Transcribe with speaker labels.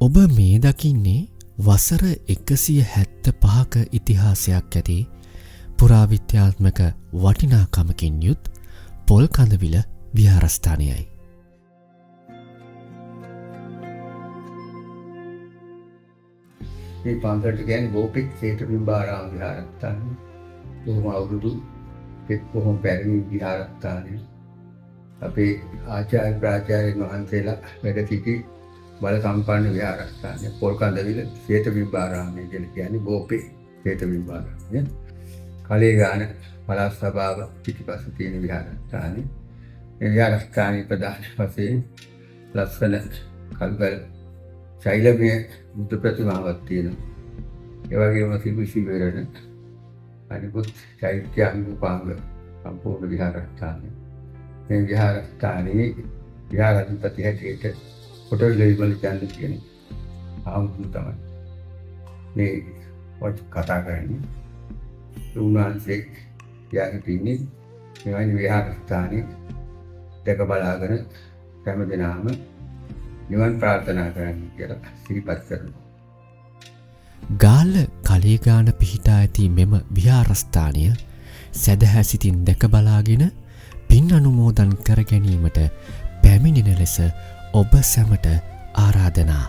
Speaker 1: ඔබ මේ දකින්නේ වසර 175ක ඉතිහාසයක් ඇති පුරාවිද්‍යාත්මක වටිනාකමකින් යුත් පොල්කඳවිල විහාරස්ථානයයි.
Speaker 2: මේ පන්සලට කියන්නේ ගෝපෙක් සේතුබිම්බාරාම විහාරස්ථානය. බොහොම අවුරුදු බොහොම පැරණි විහාරස්ථානය. අපේ ආචාර්ය ප්‍රාචාර්යන් වහන්සේලා වැඩ සිටි බල සම්පන්න විහාරස්ථානය. පොල්කඳවිල සේතුබිම්බාරාමය කියලා කියන්නේ ගෝපේ සේතුබිම්බාරාමය. කලේගාන පළාත් සභාව පිටිපස්ස තියෙන විහාරස්ථානය. මේ විහාරස්ථානයේ ප්‍රධාන වශයෙන් ලස්සන කල්බල් ශෛලමය බුද්ධ ප්‍රතිමාවක් තියෙනවා. ඒ වගේම සිවුරන අනිකුත් චෛත්‍යාංගුපාංග සම්පූර්ණ විහාරස්ථානය. මේ විහාරස්ථානයේ විහාරාධිපති හැටියට කොටවිල විමල චන්ද කියන ආමුතු තමයි මේ කතා කරන්නේ. උන්වහන්සේ යාගිටින්නේ මෙවැනි විහාරස්ථානයේ දැක බලාගෙන හැමදෙනාම නිවන් ප්‍රාර්ථනා කරන්න කියලා සිහිපත් කරනවා.
Speaker 1: ගාල්ල කලේගාන පිහිටා ඇති මෙම විහාරස්ථානය සැදැහැ සිතින් දැක බලාගෙන පින් අනුමෝදන් කර ගැනීමට පැමිණෙන ලෙස ඔබ සැමට ආරාධනා.